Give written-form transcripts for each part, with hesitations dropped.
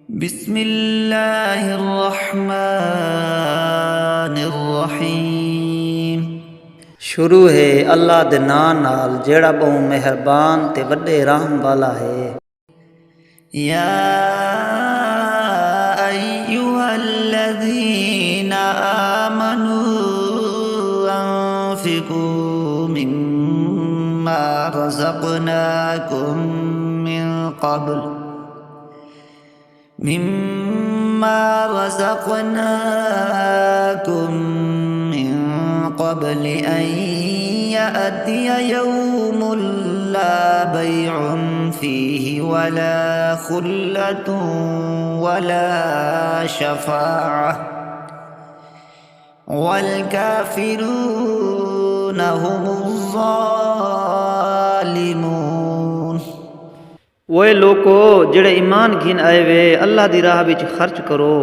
बिस्मिल्लाहिर्रहमानिर्रहीम। शुरू है अल्लाह दे नाम नाल जेड़ा बहु मेहरबान ते वड्डे रहम वाला है। या अय्युहल्लज़ीना आमनू अंफिकू मिम्मा रज़क़नाकुम मिन क़ब्ल अन यअतिय यौमुन ला बैउन फीहि वला खुल्लतुन वला शफ़ाअह वल काफिरून हुमुज़्ज़ालिमून। ओए लोको जेड़े ईमान घिन आए वे अल्लाह दी राह विच खर्च करो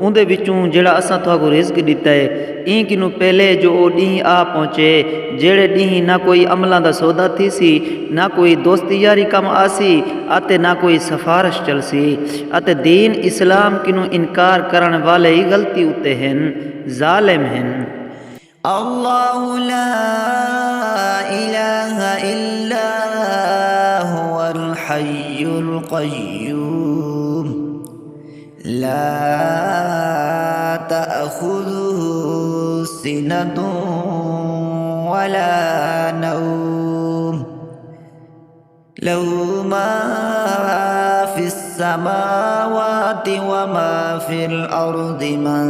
उंदे विचों जेड़ा असां तुहाको रिज़्क दिता है ई किनू पहले जो ओ ॾींहुं आ पहुंचे जेड़े ॾींहुं ना कोई अमलां दा सौदा थीसी ना कोई दोस्ती यारी कम आसी अते ना कोई सफारिश चलसी अते दीन इस्लाम किनू इनकार करण वाले ही गलती उते हैं ज़ालिम हैं। अल्लाहु ला इलाहा इल्ला हुवल हय्युल क़य्यूम ला तअख़ुज़ुहु सिनतुन वला नौम लहु मा फ़िस समावाति व मा फ़िल अर्दि मन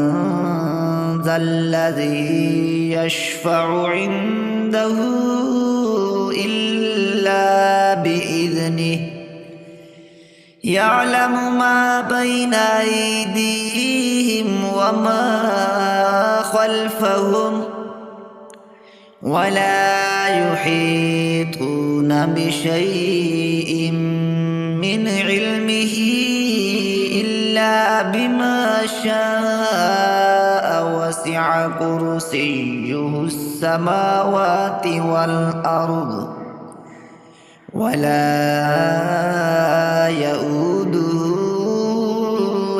ज़ल्लज़ी यशफ़अु इन्दहु इल्ला बिइज़निहि यअलमु मा बैन अयदीहिम व मा खल्फ़हुम वला युहीतून बिशैइन मिन इल्मिही इल्ला बिमा शाअ वसिअ कुर्सियुहुस समावाति वल अर्द वला यऊदुहु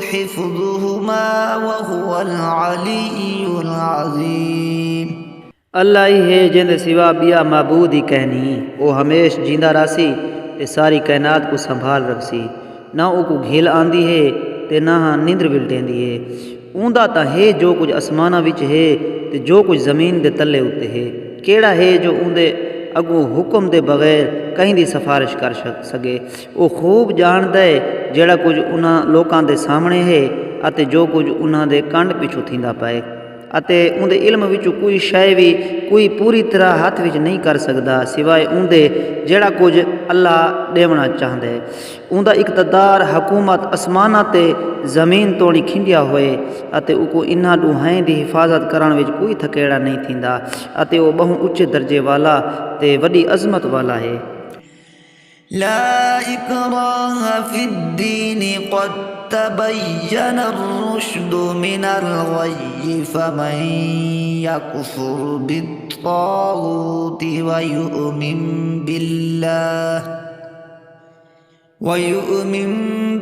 हिफ्ज़ुहुमा व हुवल अलिय्युल अज़ीम। अल्लाह ही है जिंदे सिवा बिया माबूद ही कहनी वो हमेश जिंदा रासी ते सारी कायनात को संभाल रखसी ना उको घेल आंदी है ते ना नींद्र विलटेंदी है ऊंदा ता है जो कुछ आसमाना विच है ते जो कुछ ज़मीन दे तले उत्ते है केड़ा है जो उंदे अगों हुक्म दे बगैर कहीं दी सिफारिश कर सके वो खूब जानदा है जेड़ा कुछ उन्हां लोकां दे सामने है अते जो कुछ उन्हां दे कंड पिछू थींदा पाए अते उंदे इल्म विचों कोई शय भी कोई पूरी तरह हाथ विच नहीं कर सकदा सिवाय उंदे जेड़ा कुछ अल्लाह देवना चाहता है उंदा इक़्तिदार हुकूमत आसमाना ते ज़मीन तोड़ी खिंडिया होए अते उको इन्हां ॾुहाई दी हिफाजत करण विच कोई थकेड़ा नहीं थींदा अते वो बहु उच्चे दर्जे वाला ते वॾी अज़मत वाला है। ला इकराह फिद्दीन क़द तबय्यन अर्रुश्दु मिनल ग़य्यि फमन यकफ़ुर बित्ताग़ूति व यु'मिन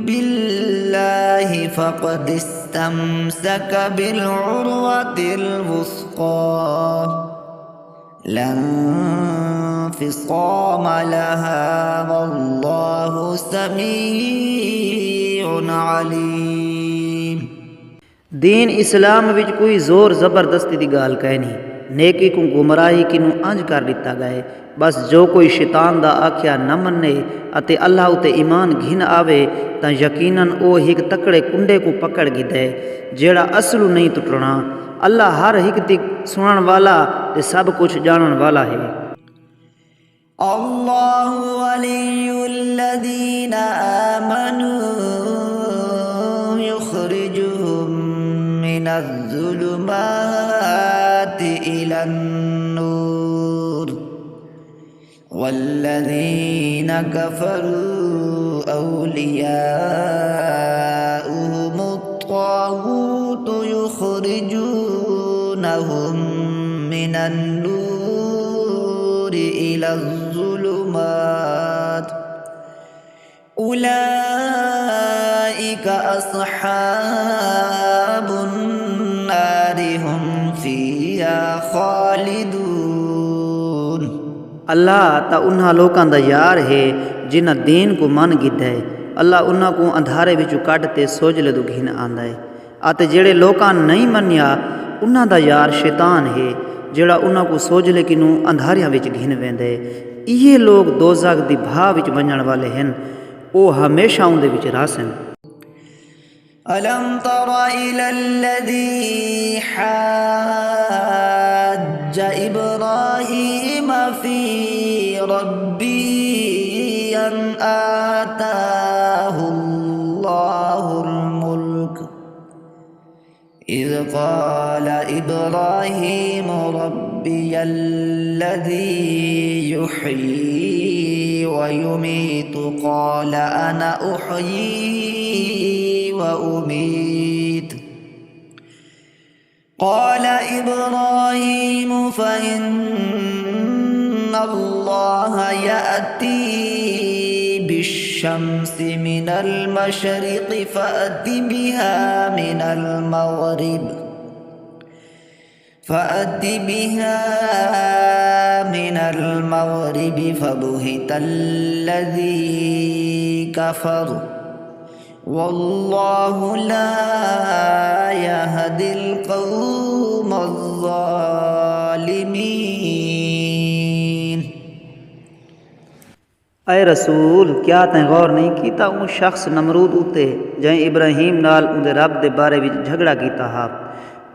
बिल्लाहि फ़क़द इस्तमसक बिलउर्वतिल वुस्क़ा ला इंफ़िसाम लहा वल्लाहु समीउन अलीम। दीन इस्लाम विच कोई ज़ोर ज़बरदस्ती दी गाल कह नहीं नेकी को गुमराही किनू अंज कर दिता गए बस जो कोई शैतान दा आख्या न मन्ने अते अल्लाह उते ईमान घिन आवे तां यकीनन ओ हिक तकड़े कुंडे को पकड़ गिदे जेड़ा असलू नहीं टुटना अल्लाह हर हिक दी सुनन वाला ते सब कुछ जानन वाला है। अल्लाहु वलियुल लज़ीना आमनू युखरिजुहुम मिनज़ ज़ुलुमाति इलन नूर वल्लज़ीना कफ़रू औलियाउहुमुत ताग़ूत युखरिजूनहुम मिनन नूरि इलज़ ज़ुलुमात उलाइका أولئك أصحاب النار هم فيها خالدون अल्लाह ता उन्हां लोकां दा यार है जिन्हां दीन को मन गिद्धा है। अल्लाह उन्हां को अंधारे विचों कढ ते सोजले तो घिन आंदा है। आते जेड़े लोकां नहीं मन्निया उन्हां दा यार शैतान है जेड़ा उन्हां को सोजले किनू अंधारियां विच घिन वेंदे। इहे लोग दोज़ख दी भा विच वञण वाले हन, ओ हमेशा उंदे विच रहसन। अलम तरा इलल्लज़ी हाज्ज इब्राहीम फी रब्बिही अन आताहुल्लाहुल मुल्क इज़ क़ाल इब्राहीम रब्बियल्लज़ी युह्यी व युमीतु क़ाल अना उह्यी व उमीत क़ाल इब्राहीम फ़इन्नल्लाह यअती बिश्शम्सि मिनल मशरिक़ि फ़अति बिहा मिनल मग़रिब फबुहितल्लज़ी कफ़र वल्लाहु ला यहदिल क़ौमज़्ज़ालिमीन। ऐ रसूल, क्या तैं गौर नहीं कीता उन शख्स नमरूद उत्ते जैं इब्राहीम नाल उंदे रब दे बारे विच झगड़ा कीता हा।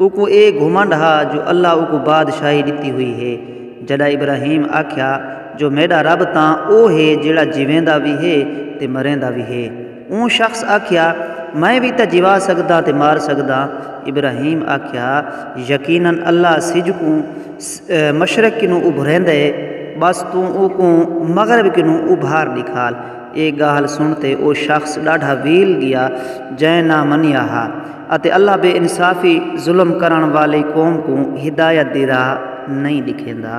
उको ए घुमंड हा जो अल्लाह उको बादशाही दिती हुई है। जड़ा इब्राहीम आख्या जो मेरा रब तां ओ है जेड़ा जिवेंदा भी है ते मरेंदा भी है। ऊँ शख्स आख्या मैं भी तो जिवा सकदा ते मार सकदा। इब्राहीम आख्या यकीनन अल्लाह सिज को मशरक किनू उभरेंदे, बस तू ऊको मगरब किनू उभार दिखाल। ये गाल सुनते ओ शख्स डाढ़ा वील गया जै ना मनिया हा अते अल्लाह बेइंसाफ़ी जुल्म करण वाली कौम को हिदायत दी राह नहीं दिखेंदा।